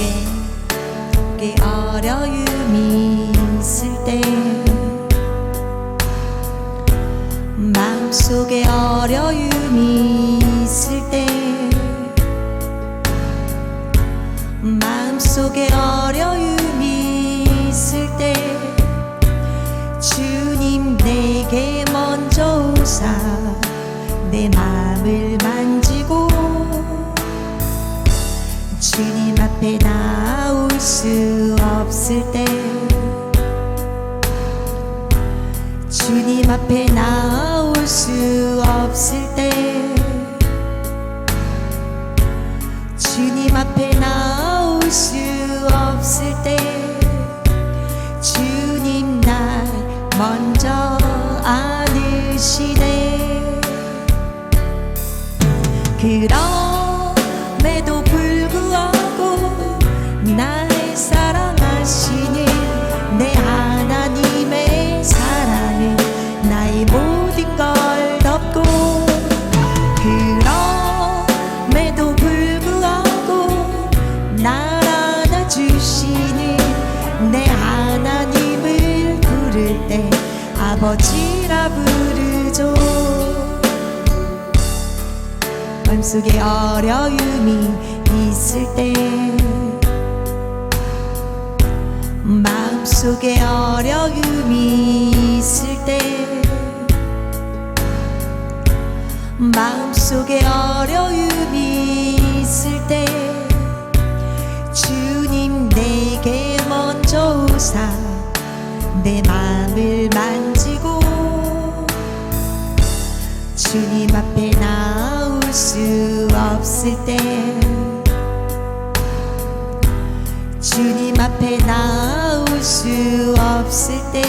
마음속에 어려움이 있을 때, 마음속에 어려움이 있을 때, 마음속에 어려움이 있을 때 주님 내게 먼저 오사 내 마음을 만지고 주님 앞에 나올 수 없을 때, 주님 앞에 나올 수 없을 때, 주님 앞에 나올 수 없을 때 주님 날 먼저 안으시네. 그럼에도 불구하고 날 사랑하시는 내 하나님의 사랑은 나의 모든 걸 덮고, 그럼에도 불구하고 날 안아주시는 내 하나님을 부를 때 아버지라 부르죠. 마음속에 어려움이 있을 때, 마음속에 어려움이 있을 때, 마음속에 어려움이 있을 때 주님 내게 먼저 오사 내 마음을 만지고 주님 앞에 나올 수 없을 때, 주님 앞에 나올 수 없을 때,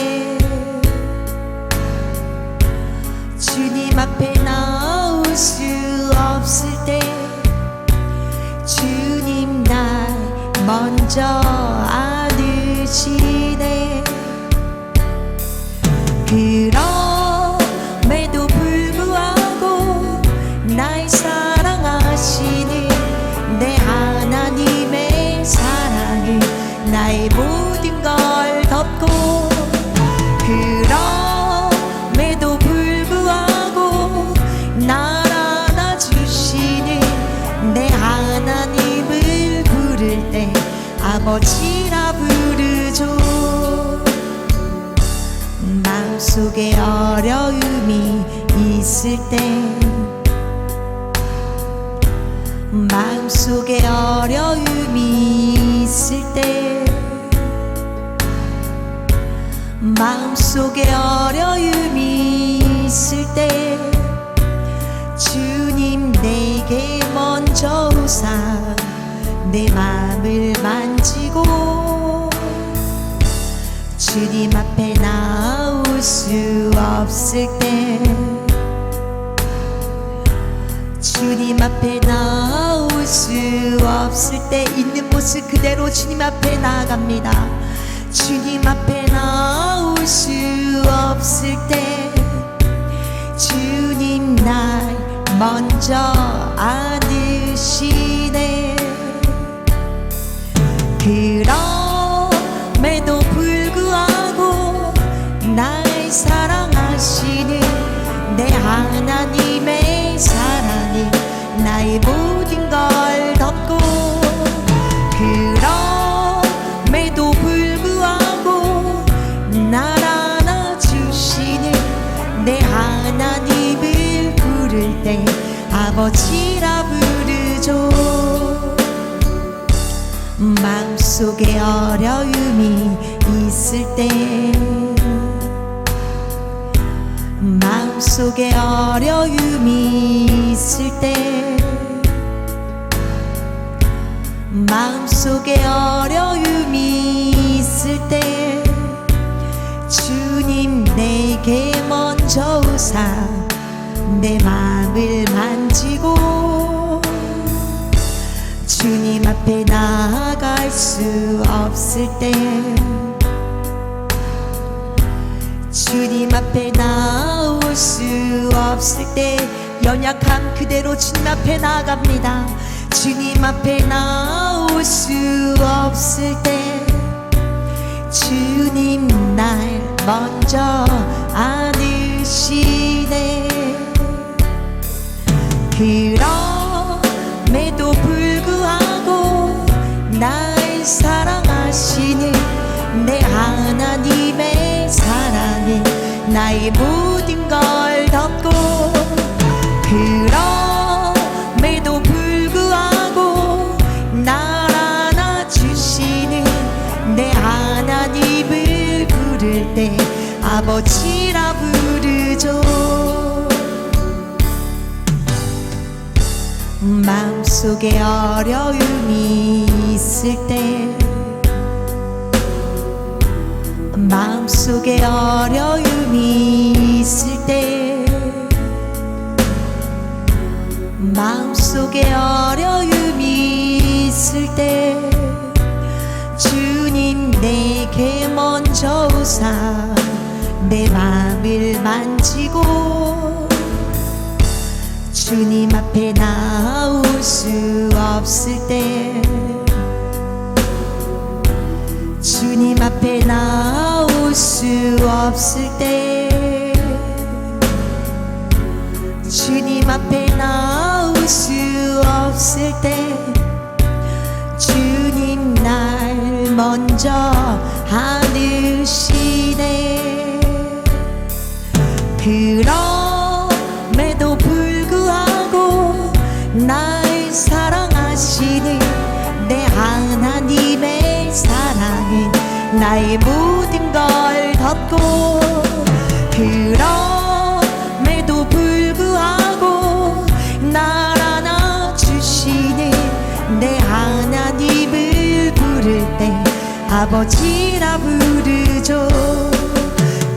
주님 앞에 나올 수 없을 때 주님 날 먼저 안으시네. 그럼에도 불구하고 날 사랑하시는 내 하나님의 사랑은 나의 모든 걸 덮고, 그럼에도 불구하고 날 안아주시는 내 하나님을 부를 때 아버지라 부르죠. 마음속에 어려움이 있을 때, 마음속에 어려움이 있을 때, 마음속에 어려움이 있을 때 주님 내게 먼저 오사 내 마음을 만지고 주님 앞에 나올 수 없을 때, 주님 앞에 나올 수 없을 때 있는 모습 그대로 주님 앞에 나아갑니다. 주님 앞에 나올 수 없을 때 주님 날 먼저 안으시네. 그럼에도 불구하고 날 사랑하시는 내 하나님의 사랑이 나의 모든 걸 덮고, 그럼에도 불구하고 날 안아주시는 내 하나님을 부를 때 아버지라 부르죠. 마음속에 어려움이 있을 때, 마음속에 어려움이 있을 때, 마음속에 어려움이 있을 때 주님 내게 먼저 오사 내 마음을 만지고 주님 앞에 나아갈 수 없을 때, 주님 앞에 나올 수 없을 때 연약함 그대로 주님 앞에 나아갑니다. 주님 앞에 나올 수 없을 때 주님 날 먼저 안으시네. 그럼에도 불구하고 날 사랑하시는 내 하나님의 사랑은 나의 모든 걸 덮고, 그럼에도 불구하고 날 안아주시는 내 하나님을 부를 때 아버지라 부르죠. 마음속에 어려움이 있을 때, 마음속에 어려움이 있을 때, 마음속에 어려움이 있을 때 주님 내게 먼저 오사 내 마음을 만지고, 주님 앞에 나올 수 없을 때, 주님 앞에 나올 수 없을 때, 주님 앞에 나올 수 없을 때 주님 날 먼저 안으시네. 그럼에도 불구하고 날 사랑하시는 내 하나님의 사랑은 나의 모든 걸 덮고, 그럼에도 불구하고 날 안아주시는 내 하나님을 부를 때 아버지라 부르죠.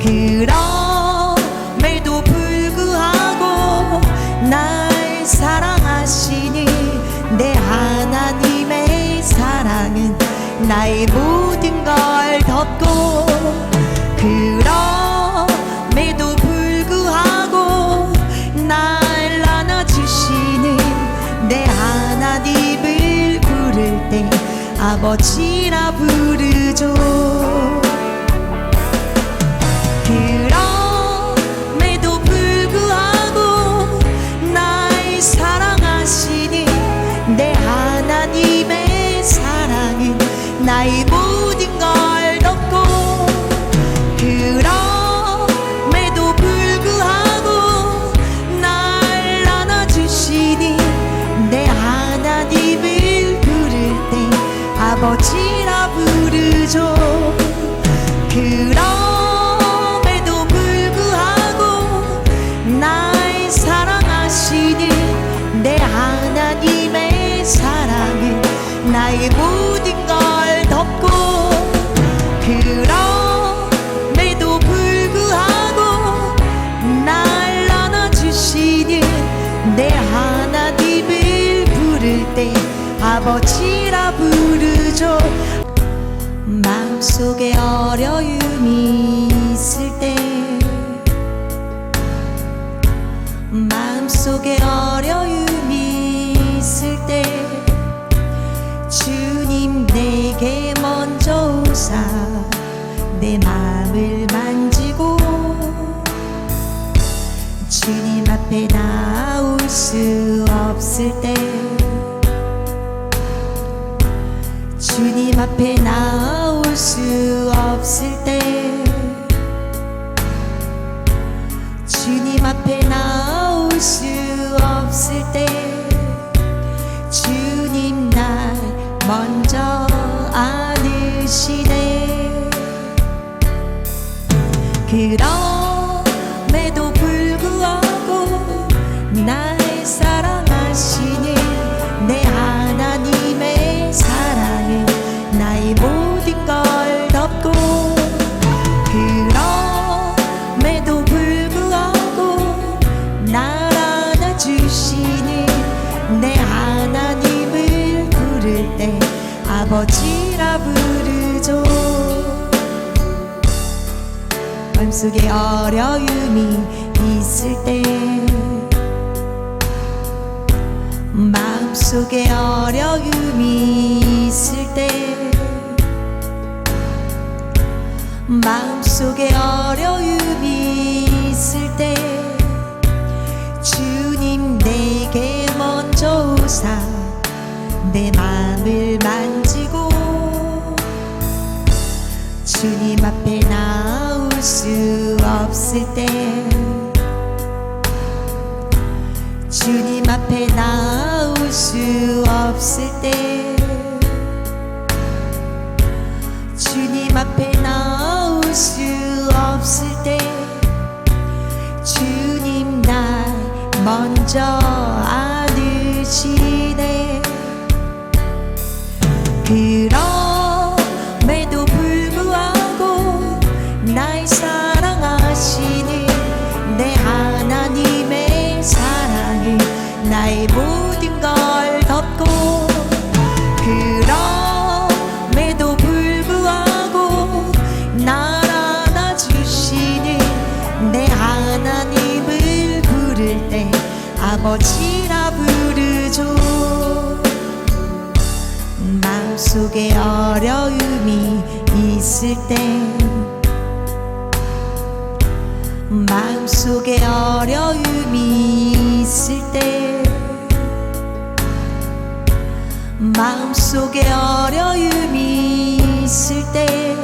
그럼에도 불구하고 날 사랑하시는 내 하나님의 사랑은 나의 모든 걸 덮고, 그럼에도 불구하고 날 안아주시는 내 하나님을 부를 때 아버지라 부르죠. 그럼에도 불구하고 날 사랑하시는 내 하나님의 사랑은 나의 모든 걸 덮고, 그럼에도 불구하고 날 안아주시는 내 하나님을 부를 때 아버지라 부르죠. 그럼에도 불구하고 날 사랑하시는 내 하나님의 사랑은 나의 모든 걸 덮고, 그럼에도 불구하고 날 안아주시는 내 하나님을 부를 때 아버지라 부르죠. 마음속에 어려움이 있을 때, 마음속에 어려움이 있을 때 주님 내게 먼저 오사 내 마음을 만지고, 주님 앞에 나올 수 없을 때, 주님 앞에 나올 수 없을 때, 주님 앞에 나올 수 없을 때 주님 날 먼저 안으시네. 그럼에도 불구하고 날 사랑하시는 내 하나님의 사랑은 나의 모든 걸 덮고, 그럼에도 불구하고 날 안아주시는 내 하나님을 부를 때 아버지라 부르죠. 마음속에 어려움이 있을 때, 마음 마음속에 어려움이 있을 때 마음속에 어려움이 있을 때 주님 내게 먼저 오사 내 마음을 만지고 주님 앞에 나올 수 없을 때 주님 앞에 나올 수 없을 때 주님 앞에 나올 수 없을 때 주님 날 먼저 안으시네. 그럼에도 불구하고 날 사랑하시는 내 하나님의 사랑이 나의 모든 걸 덮고 그럼에도 불구하고 날 안아주시는 내 하나님을 부를 때 아버지라 부르죠. 마음속에 어려움이 있을 때 마음속에 어려움이 있을 때 마음속에 어려움이 있을 때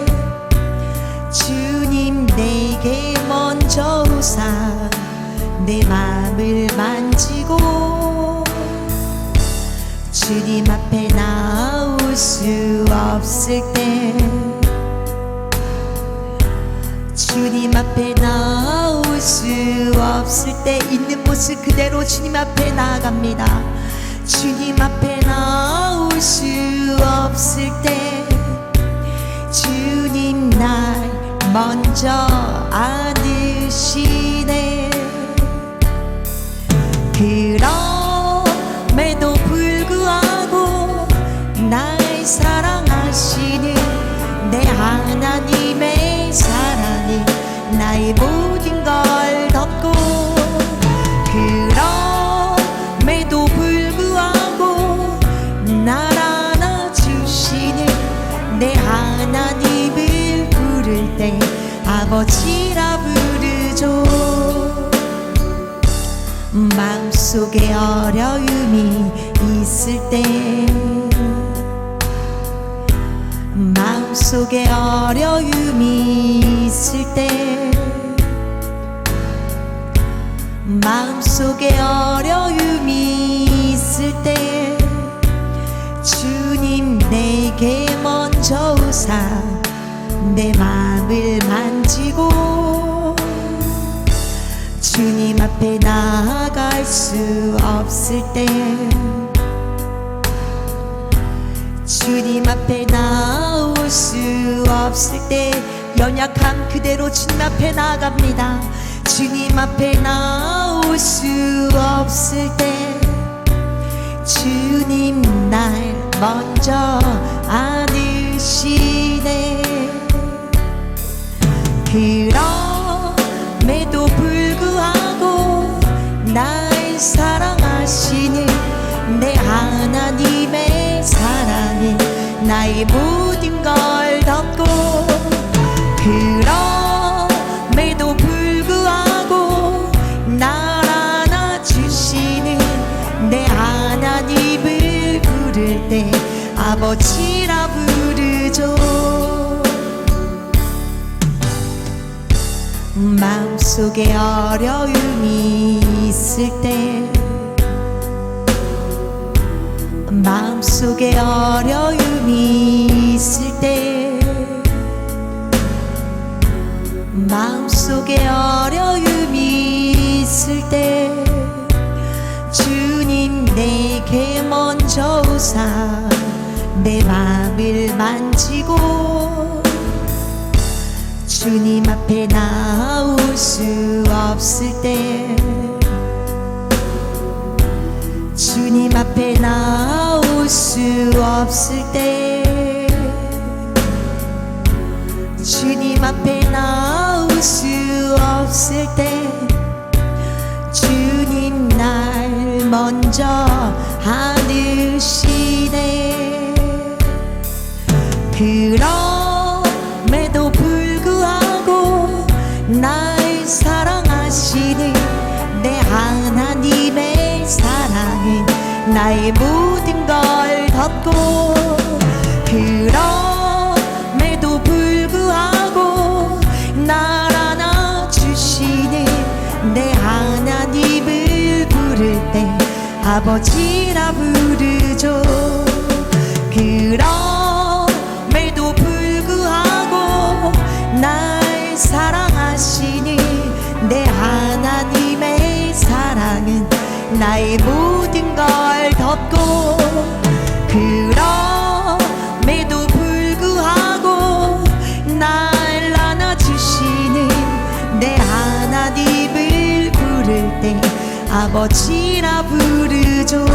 주님 내게 먼저 오사 내 마음을 만지고 주님 앞에 나올 수 없을 때 주님 앞에 나올 수 없을 때 있는 모습 그대로 주님 앞에 나아갑니다. 주님 앞에 나올 수 없을 때 주님 날 먼저 안으시네. 그럼에도 불구하고 날 사랑하시는 내 하나님의 사랑이 나의 모든 걸 덮고 그럼에도 불구하고 날 안아주시는 내 하나님을 부를 때 아버지라 부르죠. 마음속에 어려움이 있을 때 마음속에 어려움이 있을 때 마음속에 어려움이 있을 때 주님 내게 먼저 오사 내 마음을 만지고 주님 앞에 나아갈 수 없을 때 주님 앞에 나올 수 없을 때 연약함 그대로 주님 앞에 나아갑니다. 주님 앞에 나올 수 없을 때 주님 날 먼저 안으시네. 그럼에도 불구하고 날 사랑하시는 내 하나님의 사랑이 나의 모든 걸 덮고 그럼에도 불구하고 날 안아주시는 내 하나님을 부를 때 아버지라 부르죠. 마음속에 어려움이 있을 때 마음속에 어려움이 있을 때 마음속에 어려움이 있을 때 주님 내게 먼저 오사 내 마음을 만지고 주님 앞에 나올 수 없을 때 주님 앞에 나올 수 없을 때 주님 앞에 나올 수 없을 때 주님 날 먼저 하늘 날 사랑하시는 내 하나님의 사랑은 나의 모든 걸 덮고, 그럼에도 불구하고 날 안아주시는 내 하나님을 부를 때 아버지라 부르죠. 그럼에도 불구하고 날 사랑하시는 내 하나님의 사랑은 나의 모든 걸 덮고, 그럼에도 불구하고 날 안아주시는 내 하나님을 부를 때 아버지라 부르죠.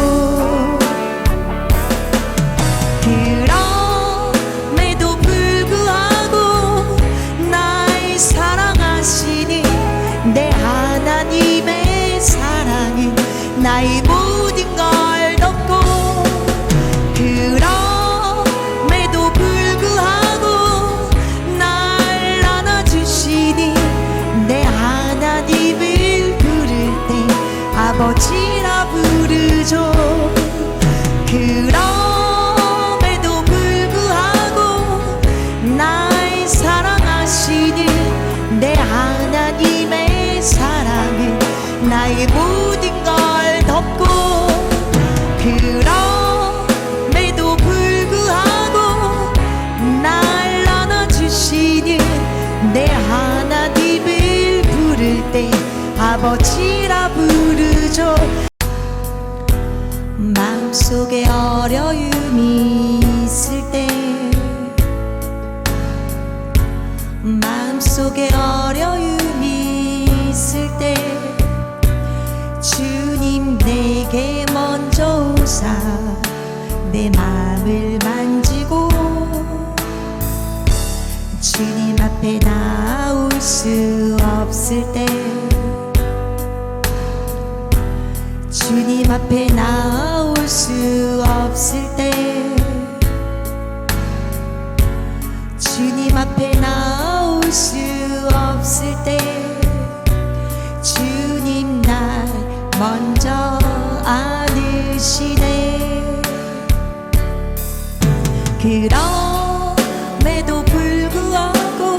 그럼에도 불구하고 날 사랑하시는 내 하나님의 사랑은 나의 모든 걸 덮고, 그럼에도 불구하고 날 안아주시는 내 하나님을 부를 때 아버지라 부르죠. 그럼에도 불구하고 날 사랑하시는 내 하나님의 사랑은 나의 모든 걸 덮고, 그럼에도 불구하고 날 안아주시는 내 하나님을 부를 때 아버지라 부르죠. 마음속에 어려움이 있을 때, 마음속에 어려움이 있을 때 주님 내게 먼저 오사 내 마음을 만지고, 주님 앞에 나올 수 없을 때, 주님 앞에 나올 수 없을 때, 주님 앞에 나올 수 없을 때 주님 날 먼저 안으시네. 그럼에도 불구하고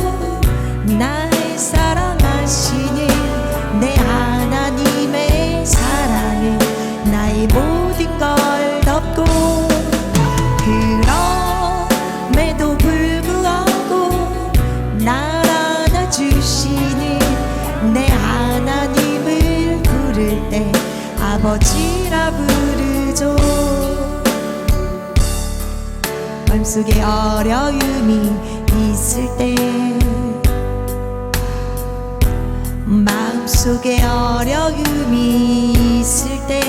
날 사랑하시는 내 하나님의 사랑은 나의 모든 걸 덮고, 그럼에도 불구하고 날 안아주시는 내 하나님을 부를 때 아버지라 부르죠. 마음속에 어려움이 있을 때, 마음속에 어려움이 있을 때,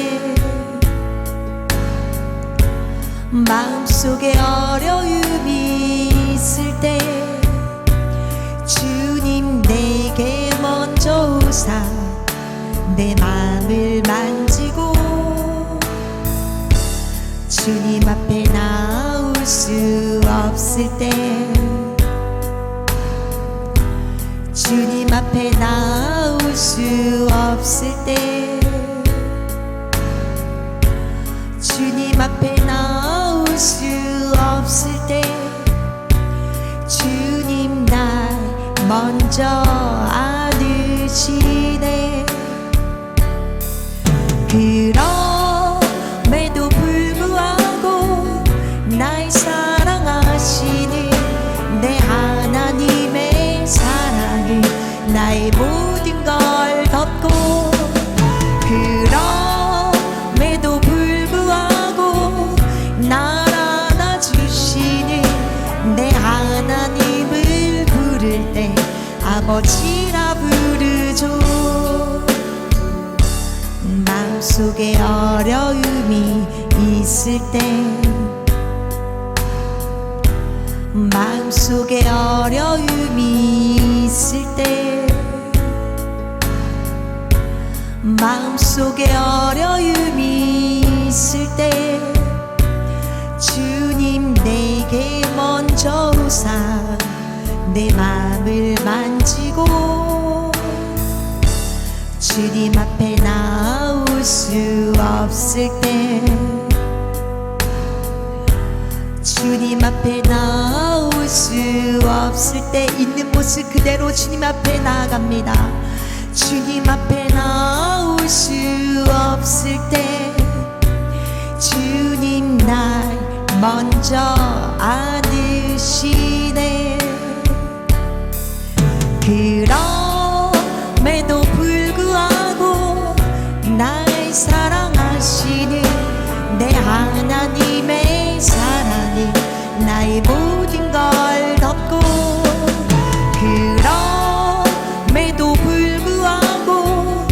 마음속에 어려움이 있을 때 주님 내게 먼저 오사 내 마음을 만지고, 주님 앞에 나올 수 없을 때, 주님 앞에 나올 수 없을 때, 주님 앞에 나올 수 없을 때 주님 날 먼저 안으시네. 그럼에도 불구하고 날 사랑하시는 내 하나님의 사랑은 나의 모든 걸 덮고, 그럼에도 불구하고 날 안아주시는 내 하나님을 부를 때 아버지라 부르죠. 마음속에 어려움이 있을 때, 마음속에 어려움이 있을 때, 마음속에 어려움이 있을 때 주님 내게 먼저 오사 내 마음을 만지고, 주님 앞에 나올 수 없을 때 주님 앞에 나올 수 없을 때 있는 모습 그대로 주님 앞에 나아갑니다. 주님 앞에 나올 수 없을 때 주님 날 먼저 안으시네. 그럼에도 불구하고 날 사랑하시는 내 하나님의 사랑이 나의 모든 걸 덮고 그럼에도 불구하고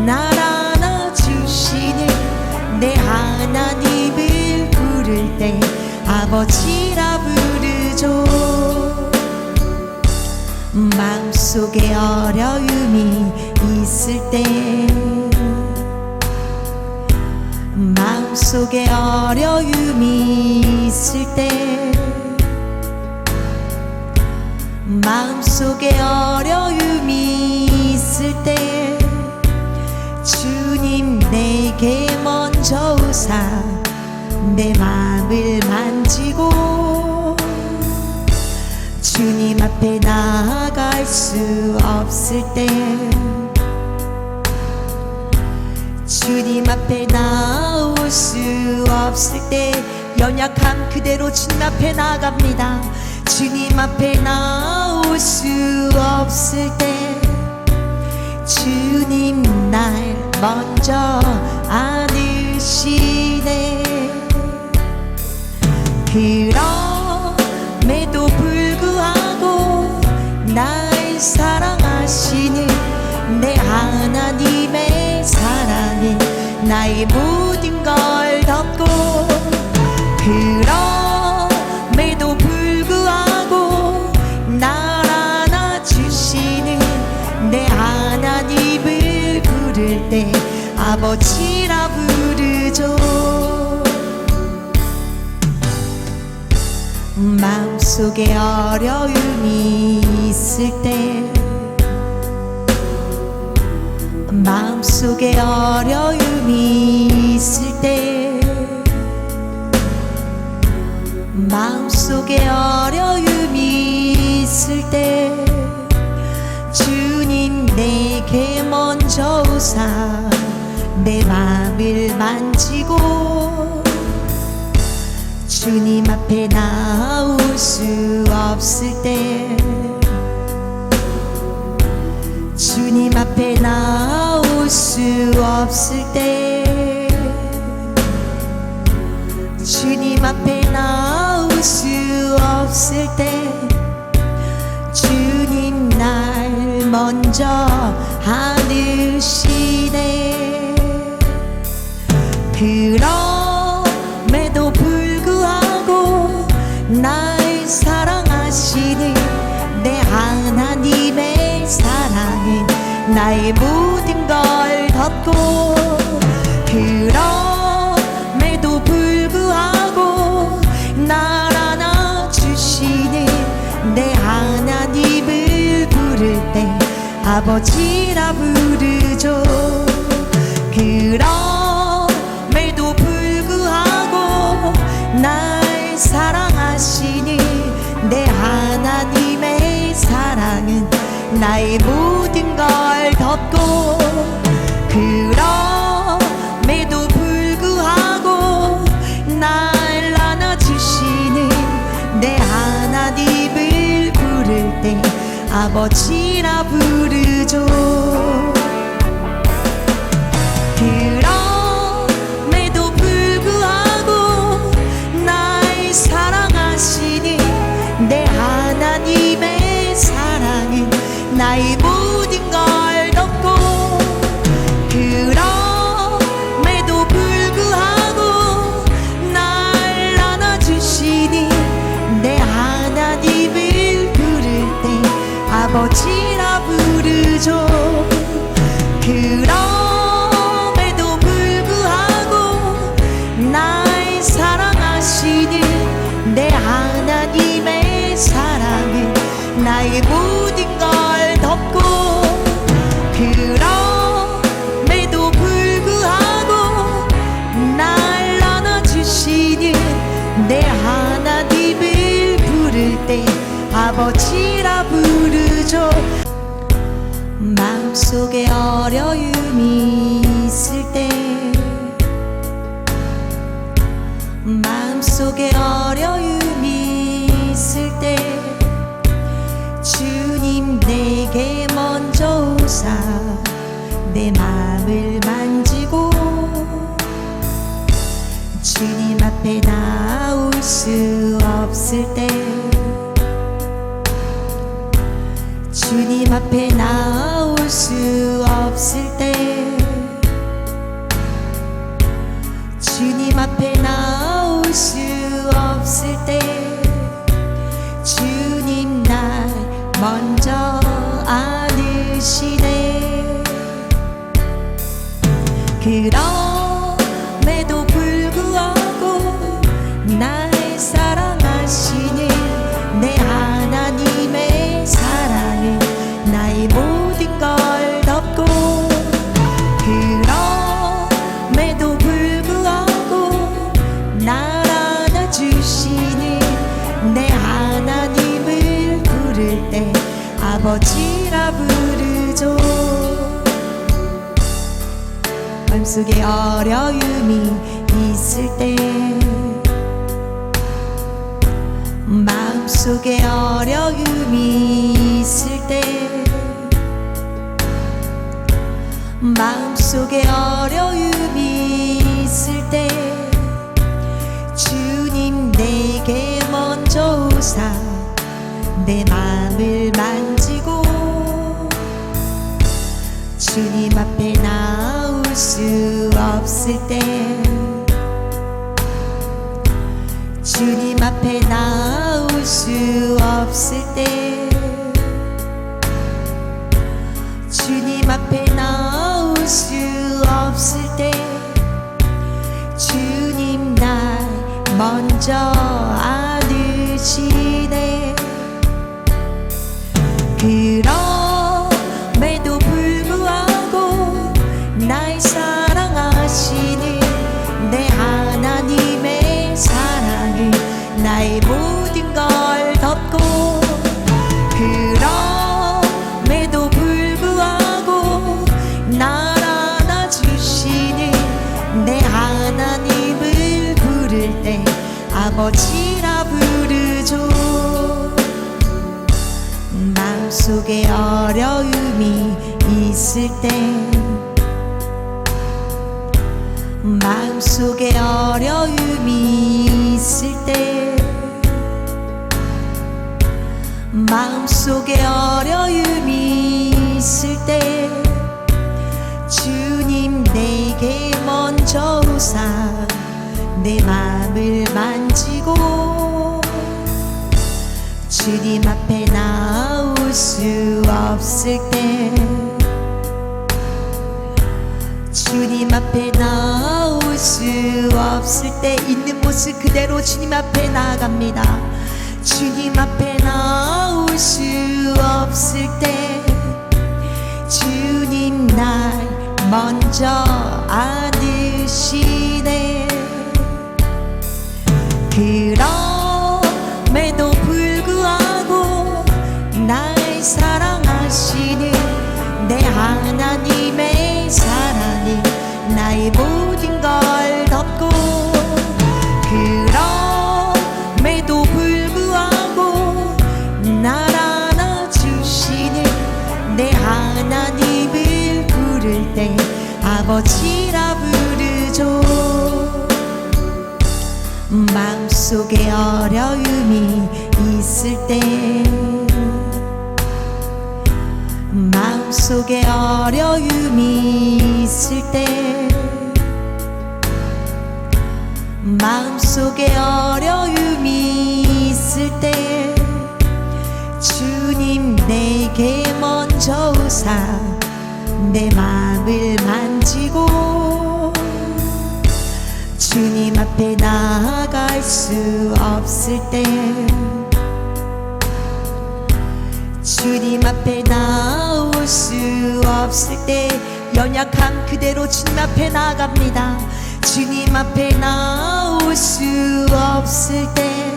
날 안아주시는 내 하나님을 부를 때 아버지라 부르죠. 마음속에 어려움이 있을 때 마음속에 어려움이 있을 때 마음속에 어려움이 있을 때 주님 내게 먼저 오사 내 마음을 만지고 주님 앞에 나아갈 수 없을 때 주님 앞에 나올 수 없을 때 연약함 그대로 주님 앞에 나아갑니다. 주님 앞에 나올 수 없을 때 주님 날 먼저 안으시네. 그럼에도 불구하고 날 사랑하시는 내 하나님의 사랑은 나의 모든 걸 덮고 그럼에도 불구하고 날 안아주시는 내 하나님을 부를 때 아버지라 부르죠. 마음속에 어려움이 있을 때 마음속에 어려움이 있을 때 마음속에 어려움이 있을 때 주님 내게 먼저 오사 내 마음을 만지고 주님 앞에 나올 수 없을 때 주님 앞에 나올 수 없을 때 주님 앞에 나올 수 없을 때 주님 날 먼저 안으시네. 그럼에도 불구하고 날 사랑하시는 내 하나님의 사랑은 나의 모든 걸 덮고 그럼에도 불구하고 날 안아주시는 내 하나님을 부를 때 아버지라 부르죠. 그럼에도 불구하고 날 사랑하시는 내 하나님의 사랑은 나의 모든 걸 덮고 그럼에도 불구하고 날 안아주시는 내 하나님을 부를 때 아버지라 부르죠. 그럼에도 불구하고 날 사랑하시는 내 하나님의 사랑은 나의 모든 걸 덮고 그럼에도 불구하고 날 안아주시는 내 하나님을 부를 때 아버지라 부르죠. 그럼에도 불구하고 날 사랑하시는 내 하나님의 사랑은 나의 모든 걸 덮고 그럼에도 마음속에 어려움이 있을 때 마음속에 어려움이 있을 때 주님 내게 먼저 오사 내 마음을 만지고 주님 앞에 나올 수 없을 때 주님 앞에 나올 수 없을 때 주님 앞에 나올 수 없을 때 주님 날 먼저 안으시네. 그럼에도 불구하고 날 사랑하시는 내 하나님의 사랑은 나의 모든 걸 덮고 그럼에도 불구하고 날 안아주시는 내 하나님을 부를 때 아버지라 부르죠. 마음속에 어려움이 있을 때 마음속에 어려움이 있을 때 마음속에 어려움이 있을 때 주님 내게 먼저 오사 내 마음을 만지고 주님 앞에 나올 수 없을 때 주님 앞에 나올 수 없을 때 주님 앞에 나올 수 없을 때 주님 날 먼저 안으시네. 그럼에도 불구하고 날 사랑하시는 내 하나님의 사랑은 나의 모든 걸 덮고 그럼에도 불구하고 날 안아주시는 내 하나님을 부를 때 아버지라 부르죠. 마음속에 어려움이 있을 때 마음속에 어려움이 있을 때 마음속에 어려움이 있을 때 주님 내게 먼저 오사 내 마음을 만지고 주님 앞에 나올 수 없을 때 주님 앞에 나올 수 없을 때 있는 모습 그대로 주님 앞에 나아갑니다. 주님 앞에 나올 수 없을 때 주님 날 먼저 안으시네. 그럼에도 불구하고 날 사랑하시는 내 하나님의 사랑이 나의 모든 걸 덮고 그럼에도 불구하고 날 안아주시는 내 하나님을 부를 때 아버지라 부르죠. 마음속에 어려움이 있을 때 마음속에 어려움이 있을 때 마음속에 어려움이 있을 때 주님 내게 먼저 오사 내 마음을 만지고 주님 앞에 나아갈 수 없을 때 주님 앞에 나올 수 없을 때 연약함 그대로 주님 앞에 나아갑니다. 주님 앞에 나올 수 없을 때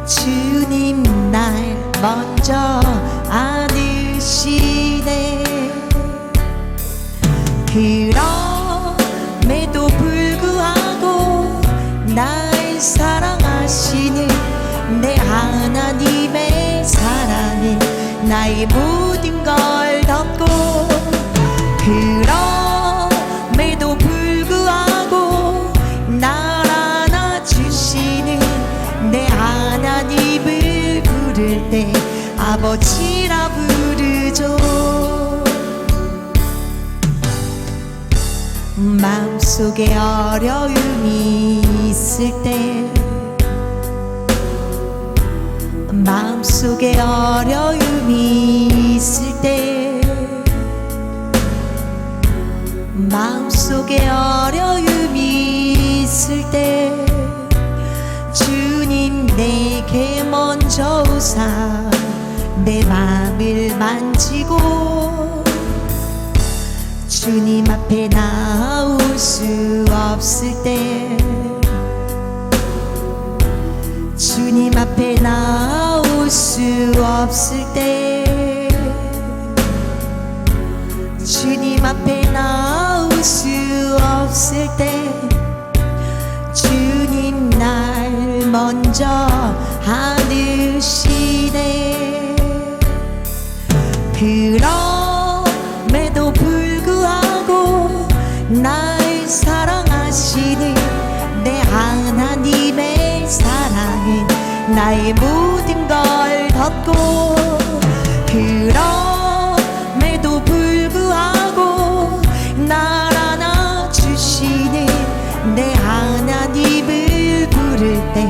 주님 날 먼저 안으시네. 그럼에도 불구하고 날 사랑하시는 내 하나님의 사랑은 나의 모든 걸 덮고, 그럼에도 불구하고 날 안아주시는 내 하나님을 부를 때 아버지라 부르죠. 마음속에 어려움이 있을 때, 마음속에 어려움이 있을 때, 마음속에 어려움이 있을 때 주님 내게 먼저 오사 내 마음을 만지고, 주님 앞에 나올 수 없을 때, 주님 앞에 나올 수 없을 때, 주님 앞에 나올 수 없을 때 주님 날 먼저 안으시네. 그럼에도 불구하고 날 사랑하시는 내 하나님의 사랑은 나의 모든 걸 덮고, 그럼에도 불구하고 날 안아주시는 내 하나님을 부를 때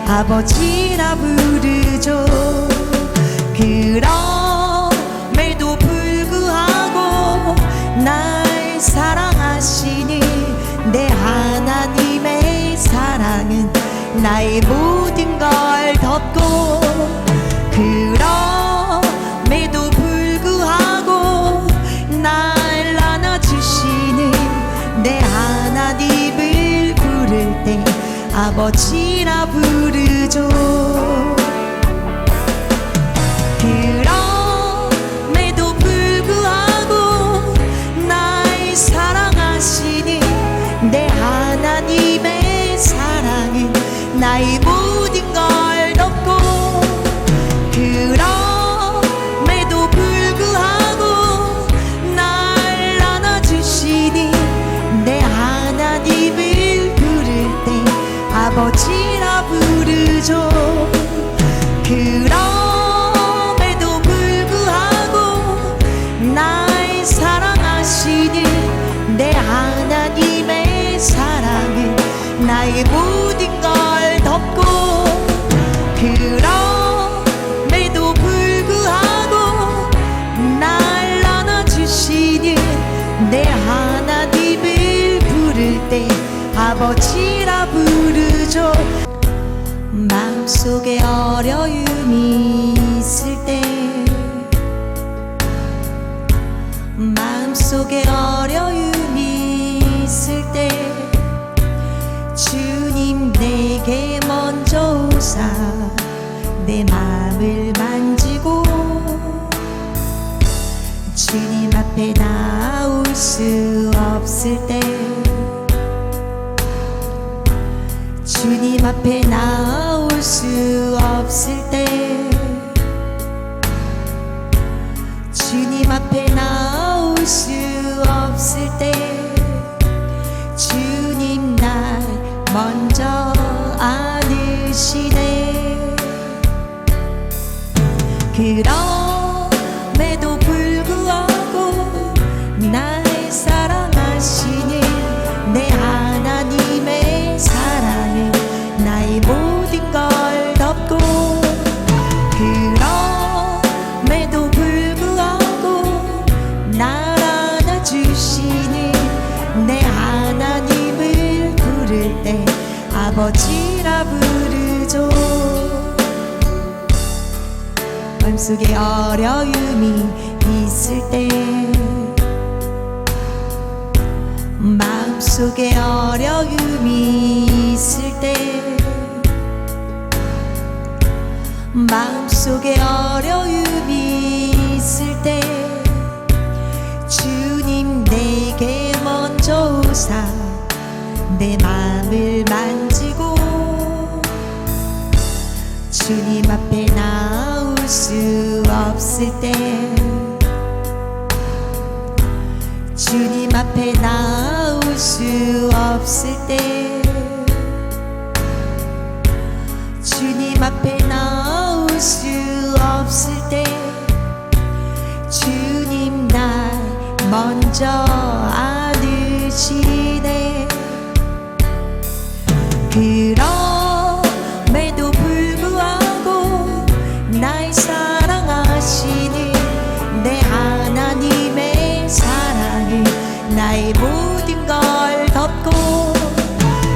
아버지라 부르죠. 그럼에도 불구하고 날 사랑하시는 내 하나님의 사랑은 나의 모든 걸 덮고, 그럼에도 불구하고 날 안아주시는 내 하나님을 부를 때 아버지라 부르죠. 그럼에도 불구하고 날 사랑하시는 내 하나님의 사랑은 나의 모든 걸 덮고, 그럼에도 불구하고 날 안아주시는 내 하나님을 부를 때 아버지라 부르죠. 그럼에도 불구하고 날 사랑하시는 내 하나님의 사랑은 나의 모든 걸 덮고, 그럼에도 불구하고 날 안아주시는 내 하나님을 부를 때 아버지라 부르죠. 마음속에 어려움이 있을 때, 마음속에 어려움이 있을 때 주님 내게 먼저 오사 내 마음을 만지고, 주님 앞에 나올 수 없을 때, 주님 앞에 나올 수 없을 때, 주님 앞에 나올 수 없을 때 주님 날 먼저 안으시네. 그럼에도 불구하고 날 사랑하시는 내 하나님의 사랑은 나의 모든 걸 덮고, 그럼에도 불구하고 날 안아주시는 내 하나님을 부를 때 아버지라 부르죠. 마음속에 어려움이 있을 때, 마음속에 어려움이 있을 때, 마음속에 어려움이 있을 때 주님 내게 오사 내 맘을 만지고 주님 앞에 나올 수 없을 때 주님 앞에 나올 수 없을 때 주님 앞에 나올 수 없을 때 주님 날 먼저 안으시네. 그럼에도 불구하고 날 사랑하시는 내 하나님의 사랑이 나의 모든 걸 덮고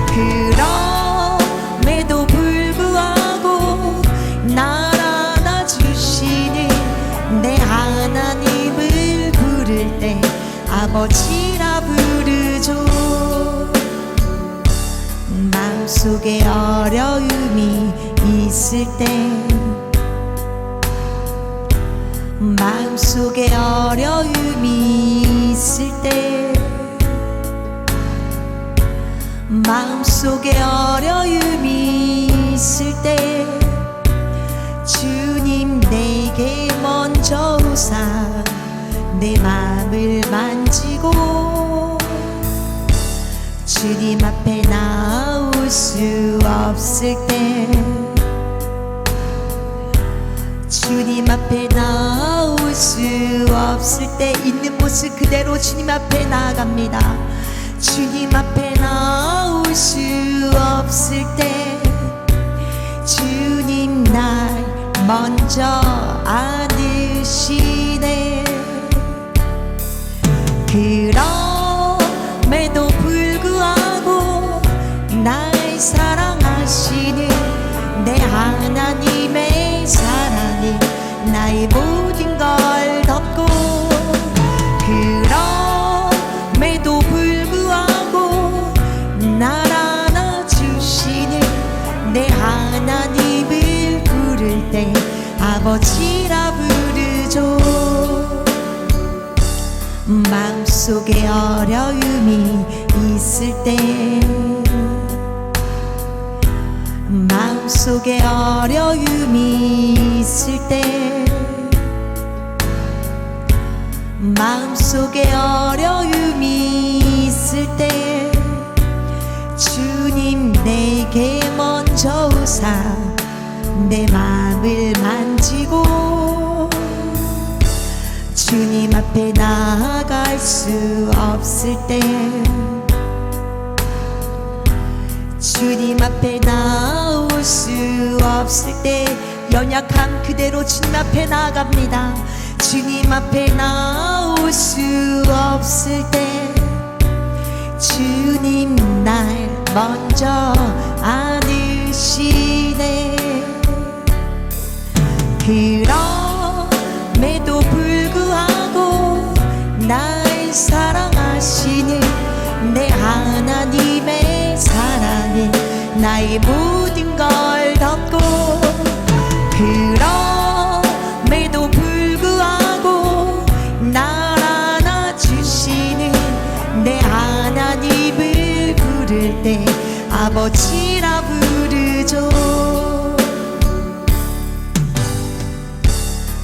그럼에도 불구하고 날 안아주시는 내 하나님을 부를 때 아버지라 부르죠. 마음속에 어려움이 있을 때 마음속에 어려움이 있을 때 마음속에 어려움이 있을 때 주님 내게 먼저 오사 내 마음을 만지고 주님 앞에 나올 수 없을 때 주님 앞에 나올 수 없을 때 있는 모습 그대로 주님 앞에 나아갑니다. 주님 앞에 나올 수 없을 때 주님 날 먼저 안으시네. 그럼에도 불구하고 날 사랑하시는 내 하나님의 사랑이 나의 모든 걸 덮고 그럼에도 불구하고 날 안아주시는 내 하나님을 부를 때 아버지라 부르죠. 마음속에 어려움이 있을 때 마음속에 어려움이 있을 때 마음속에 어려움이 있을 때 주님 내게 먼저 오사 내 마음을 만지고 주님 앞에 나아갈 수 없을 때 주님 앞에 나올 수 없을 때 연약함 그대로 주님 앞에 나아갑니다. 주님 앞에 나올 수 없을 때 주님 날 먼저 안으시네. 그럼에도 불구하고 날 사랑하시는 내 하나님의 사랑이 나의 모든 걸 덮고 그럼에도 불구하고 날 안아주시는 내 하나님을 부를 때 아버지라 부르죠.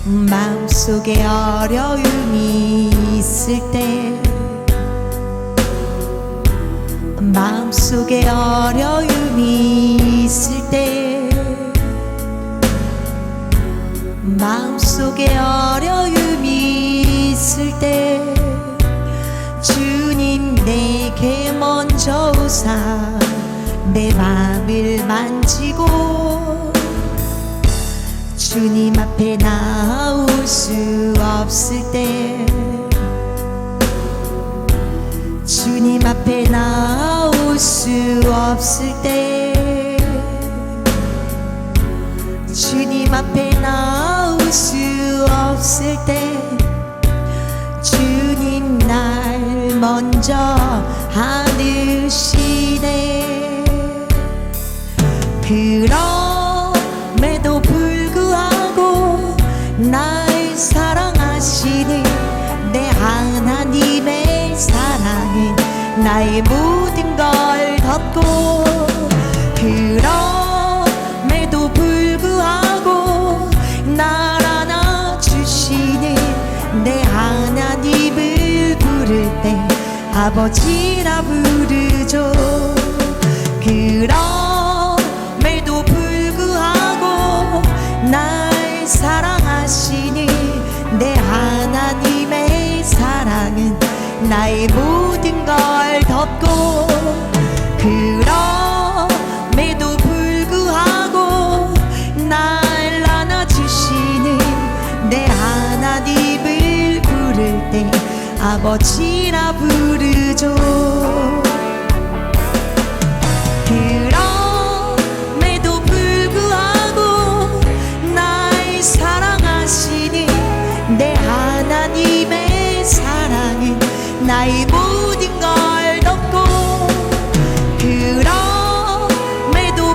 마음속에 어려움이 있을 때 마음속에 어려움이 있을 때 마음속에 어려움이 있을 때 주님 내게 먼저 오사 내 마음을 만지고 주님 앞에 나올 수 없을 때 주님 앞에 나올 수 없을 때 주님 앞에 나올 수 없을 때 주님 날 먼저 안으시네. 그럼에도 불구하고 날 사랑하시는 내 하나님의 사랑은 나의 모든 걸 덮고 그럼에도 불구하고 날 안아주시는 내 하나님을 부를 때 아버지라 부르죠. 그럼에도 불구하고 날 사랑하시는 내 하나님의 사랑은 나의 모든 걸 덮고 그럼에도 불구하고 날 안아주시는 내 하나님을 부를 때 아버지라 부르죠. 그럼에도 불구하고 날 사랑하시는 내 하나님의 사랑은 나의 모든 걸 덮고 그럼에도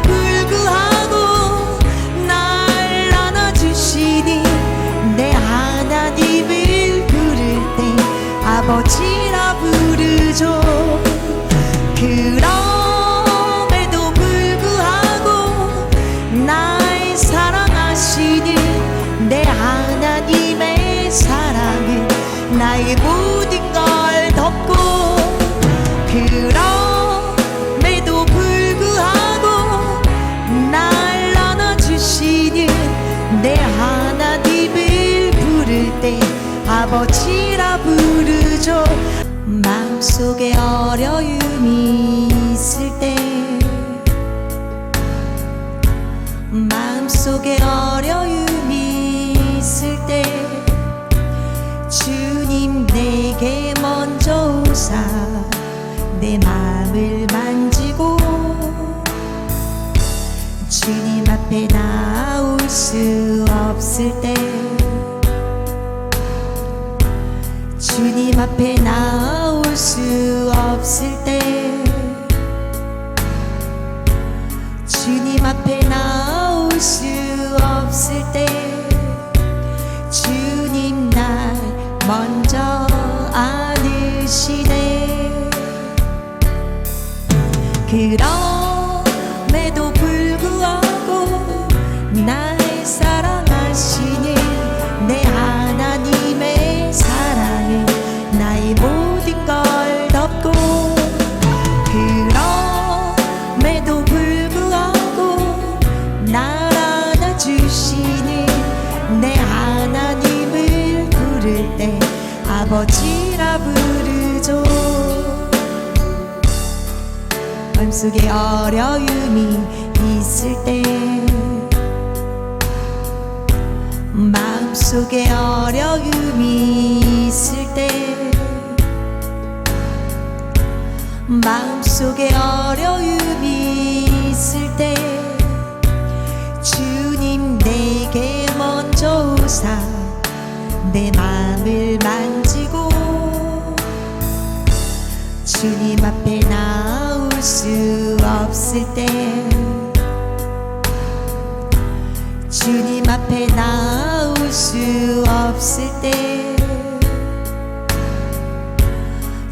불구하고 날 안아주시는 내 하나님을 부를 때 아버지라 부르죠. 그럼에도 불구하고 날 사랑하시는 내 하나님의 사랑은 나의 모든 걸 덮고 그럼에도 불구하고 날 안아주시는 내 하나님을 부를 때 아버지라 부르죠. 마음속에 어려움이 있을 때 마음속에 어려움이 있을 때 주님 내게 먼저 오사 내 마음을 만지고 주님 앞에 나올 수 없을 때 주님 앞에 나올 수 없을 때 주님 앞에 나올 수 없을 때 주님 날 먼저 안으시네. 그럼에도 불구하고 날 사랑하시는 내 하나님의 사랑은 나의 모든 걸 덮고 그럼에도 불구하고 날 안아주시는 내 하나님을 부를 때 아버지라 부르죠. 마음속에 어려움이 있을 때 마음속에 어려움이 있을 때 마음속에 어려움이 있을 때 주님 내게 먼저 오사 내 마음을 만지고 주님 앞에 나올 수 없을 때 주님 앞에 나올 수 없을 때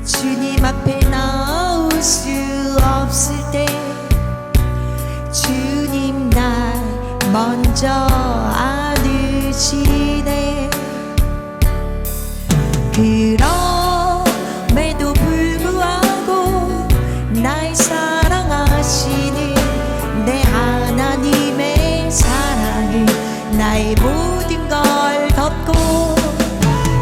주님 앞에 나올 수 없을 때 주님 날 먼저 안으시네. 그럼에도 불구하고 날 사랑하시는 내 하나님의 사랑은 나의 모든 걸 덮고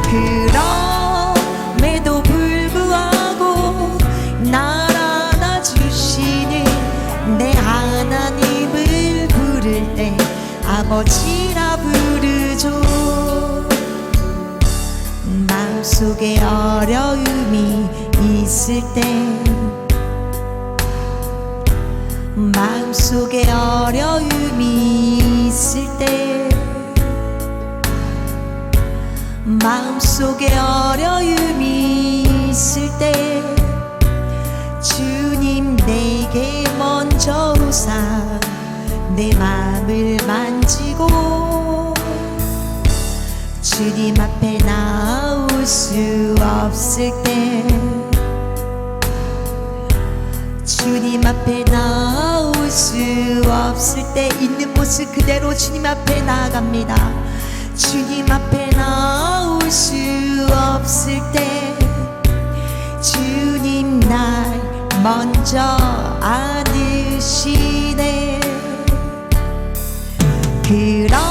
그럼에도 불구하고 날 안아주시는 내 하나님을 부를 때 아버지라 부르죠. 마음속에 어려움이 있을 때 마음속에 어려움이 있을 때 마음속에 어려움이 있을 때 주님 내게 먼저 오사 내 마음을 만지고 주님 앞에 나올 수 없을 때 주님 앞에 나올 수 없을 때 있는 모습 그대로 주님 앞에 나아갑니다. 주님 앞에 나올 수 없을 때 주님 날 먼저 안으시네. 그럼에도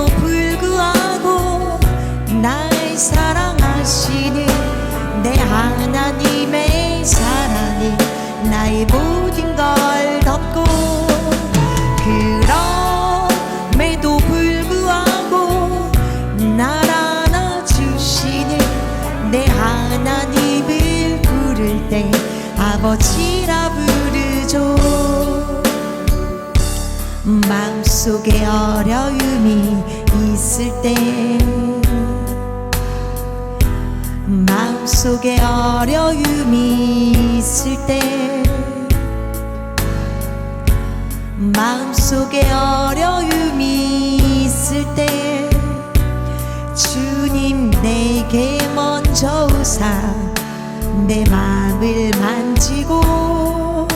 불구하고 날 사랑하시는 내 하나님의 사랑이 나의 모든 걸 덮고, 그럼에도 불구하고 날 안아주시는 내 하나님을 부를 때 아버지라 부르죠. 마음속에 어려움이 있을 때, 마음속에 어려움이 있을 때, 마음속에 어려움이 있을 때 주님 내게 먼저 오사 내 마음을 만지고,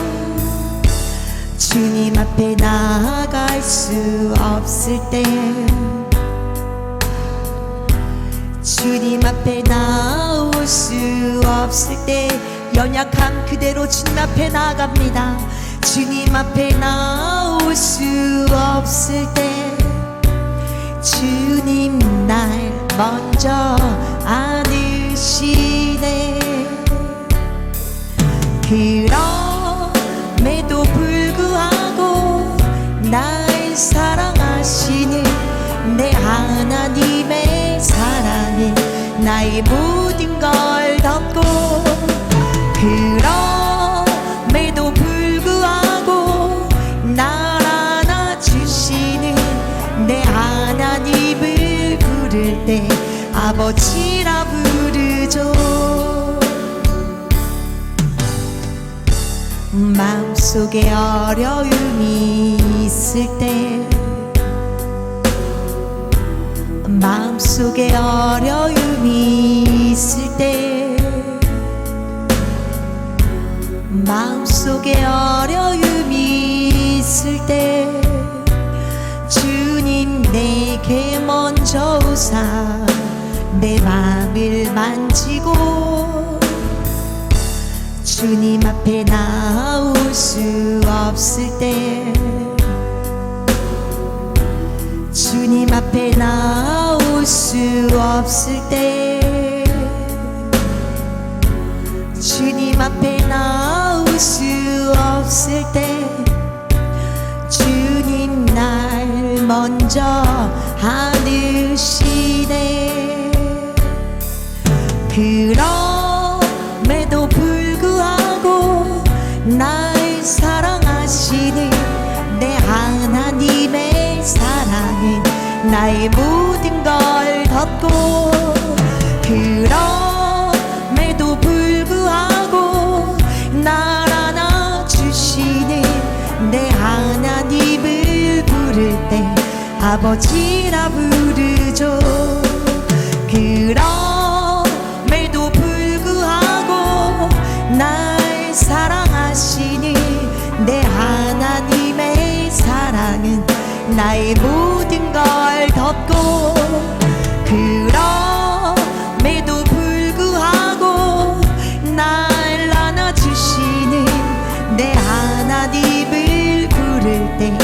주님 앞에 나아갈 수 없을 때, 주님 앞에 나올 수 없을 때 연약함 그대로 주님 앞에 나아갑니다. 주님 앞에 나올 수 없을 때 주님 날 먼저 안으시네. 그럼에도 불구하고 날 사랑하시는 내 하나님의 사랑이 나의 모든 걸 덮고, 그럼에도 불구하고 날 안아주시는 내 하나님을 부를 때 아버지라 부르죠. 마음속에 어려움이 있을 때, 마음속에 어려움이 있을 때, 마음속에 어려움이 있을 때 주님 내게 먼저 오사 내 마음을 만지고, 주님 앞에 나올 수 없을 때, 주님 앞에 나올 수 없을 때, 주님 앞에 나올 수 없을 때 주님 날 먼저 안으시네. 그럼에도 불구하고 날 사랑하시는 내 하나님의 사랑은 나의 모든 걸 덮고, 그럼에도 불구하고 날 안아주시는 내 하나님을 부를 때 아버지라 부르죠. 그럼에도 불구하고 날 사랑하시는 내 하나님의 사랑은 나의 모든 걸 덮고, 그럼에도 불구하고 날 안아주시는 내 하나님을 부를 때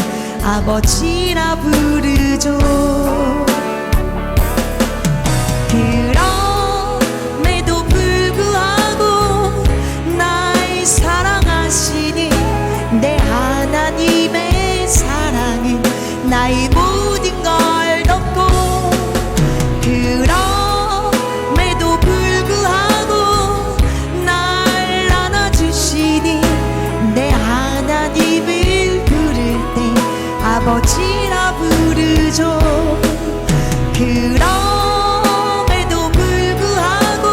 아버지라 부르죠. 그럼에도 불구하고 날 사랑하시는 내 하나님의 사랑은 나의 모든 걸 덮고, 그럼에도 불구하고 날 안아주시는 내 하나님을 부를 때 아버지라 부르죠. 그럼에도 불구하고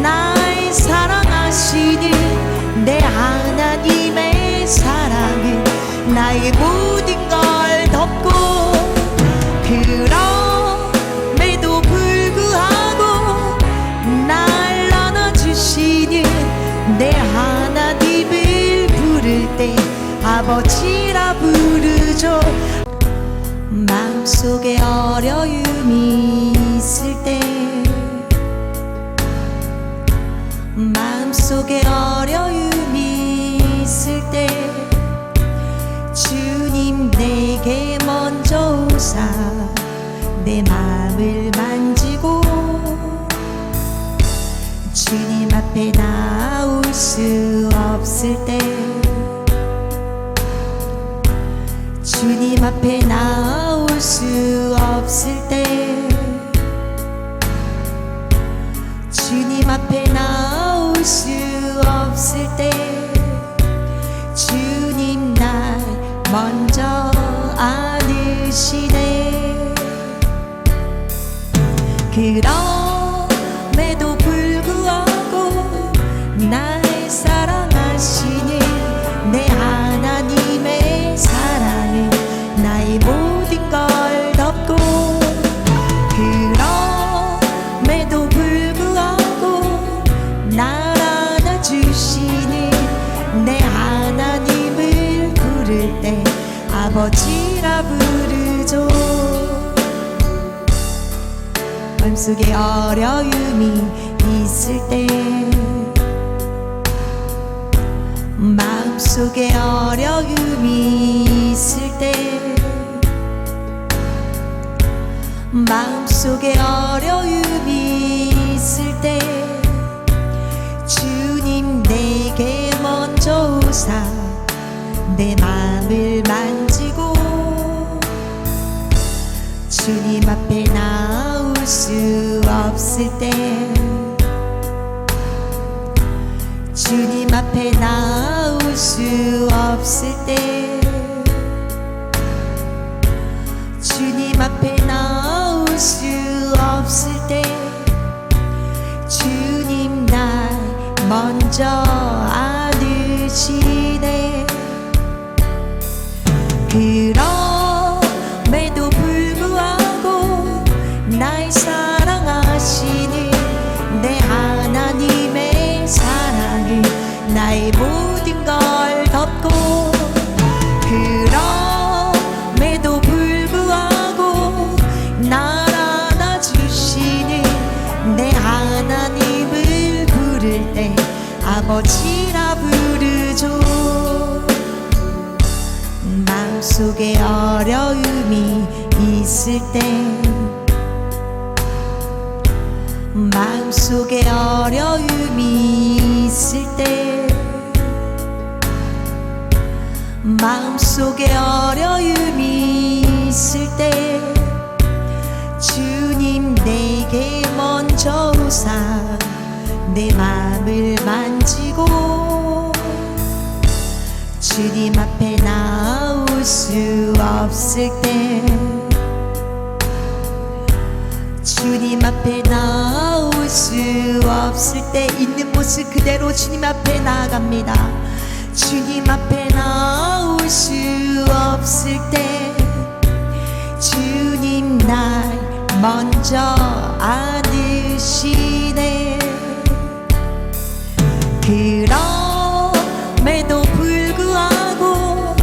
날 사랑하시는 내 하나님의 사랑은 나의 모든 걸 덮고, 그럼에도 불구하고 날 안아주시는 내 하나님의 아버지라 부르죠. 마음속에 어려움이 있을 때, 마음속에 어려움이 있을 때 주님 내게 먼저 오사 내 마음을 만지고 주님 앞에 나올 수 없을 때, 주님 앞에 나올 수 없을 때, 주님 앞에 나올 수 없을 때 주님 날 먼저 안으시네. 그럼에도 불구하고 날 사랑하시는 내 하나님의 사랑은 나의 모든 걸 덮고, 그럼에도 불구하고 날 안아주시는 내 하나님을 부를 때 아버지라 부르죠. 마음속에 어려움이 있을 때, 마음속에 어려움이 있을 때, 마음속에 어려움이 있을 때 주님 내게 먼저 오사 내 마음을 만지고 주님 앞에 나올 수 없을 때, 주님 앞에 나올 수 없을 때, 주님 앞에 나올 수 없을 때 주님 날 먼저 안으시네. 그럼에도 불구하고 날 사랑하시는 내 하나님의 사랑은 나의 모든 걸 덮고, 그럼에도 불구하고 날 안아주시는 내 하나님을 부를 때 아버지라 부르죠. 마음속에 어려움이 있을 때, 마음속에 어려움이 있을 때, 마음속에 어려움이 있을 때 주님 내게 먼저 오사 내 마음을 만지고 주님 앞에 나올 수 없을 때, 주님 앞에 나올 수 없을 때 있는 모습 그대로 주님 앞에 나아갑니다. 주님 앞에 나올 수 없을 때 주님 날 먼저 안으시네. 그럼에도 불구하고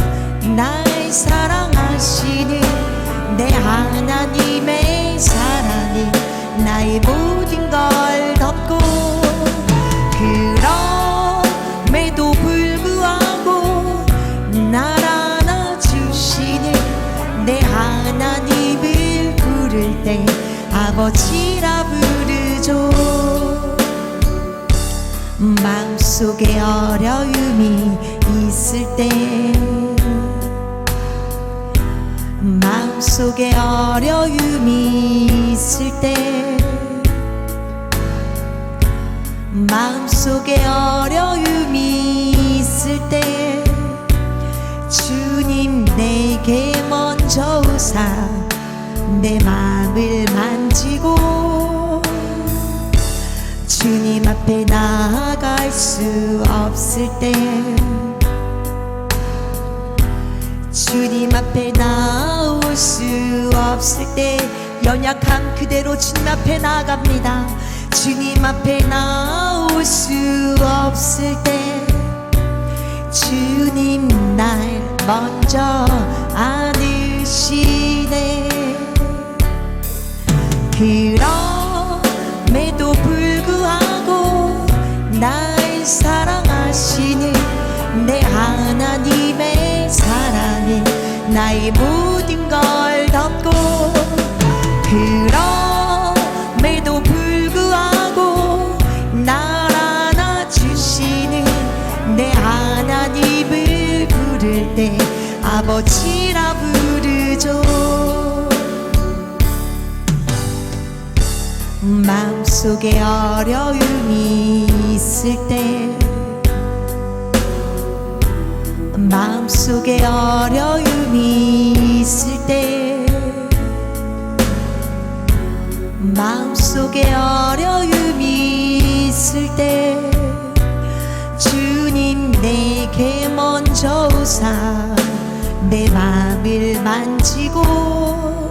날 사랑하시는 내 하나님의 사랑이 나의 모든 걸 덮고, 그럼에도 불구하고 날 안아주시는 내 하나님을 부를 때 아버지라 부르죠. 마음속에 어려움이 있을 때, 마음속에 어려움이 있을 때, 마음속에 어려움이 있을 때 주님 내게 먼저 오사 내 마음을 만지고 주님 앞에 나아갈 수 없을 때, 주님 앞에 나올 수 없을 때 연약함 그대로 주님 앞에 나아갑니다. 주님 앞에 나올 수 없을 때 주님 날 먼저 아시네. 그럼에도 불구하고 날 사랑하시는 내 하나님의 사랑은 나의 모든 걸 덮고, 그럼에도 불구하고 날 안아주시는 내 하나님을 부를 때 아버지라 부르죠. 마음속에 어려움이 있을 때, 마음속에 어려움이 있을 때, 마음속에 어려움이 있을 때 주님 내게 먼저 오사 내 마음을 만지고,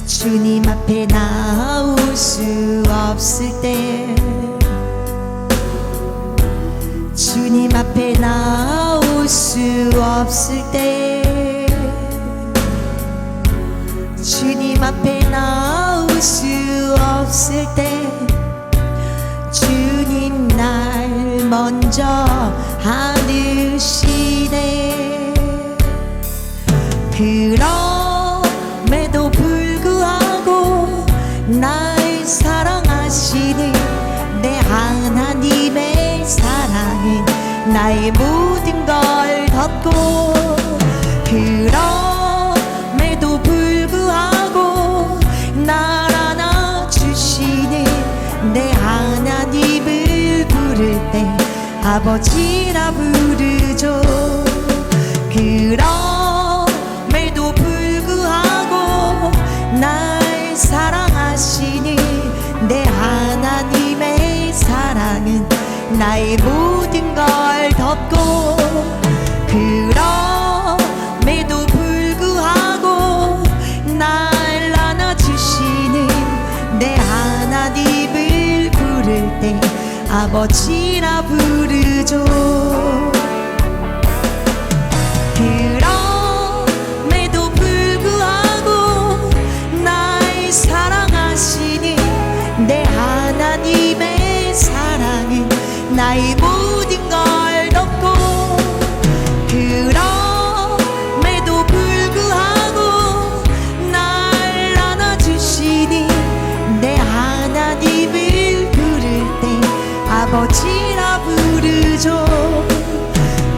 주님 앞에 나올 수 없을 때, 주님 앞에 나올 수 없을 때, 주님 앞에 나올 수 없을 때 주님 날 먼저 안으시네. 그럼에도 불구하고 날 사랑하시는 내 하나님의 사랑은 나의 모든 걸 덮고, 그럼에도 불구하고 날 안아주시는 내 하나님을 부를 때 아버지라 부르죠. 그럼에도 불구하고 날 사랑하시는 내 하나님의 사랑은 나의 모든 걸 덮고, 그럼에도 불구하고 날 안아주시는 내 하나님을 부를 때 아버지라 부르죠. 그럼에도 불구하고 날 사랑하시는 내 하나님의 사랑은 나의 모든 걸 덮고, 그럼에도 불구하고 날 안아주시는 내 하나님을 부를 때 아버지라 부르죠.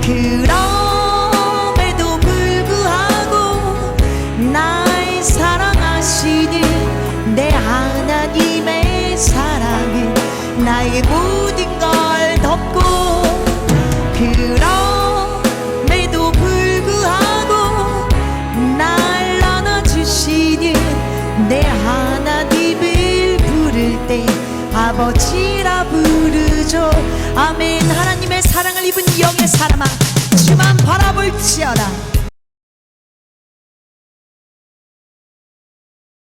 그럼에도 불구하고 날 사랑하시는 내 하나님의 사랑은 나의 모든 걸 덮고, 그럼에도 불구하고 날 안아주시는 내 하나님을 부를 때 아버지라 부르죠. 아멘. 하나님의 사랑을 입은 영의 사람아, 주만 바라볼지어다.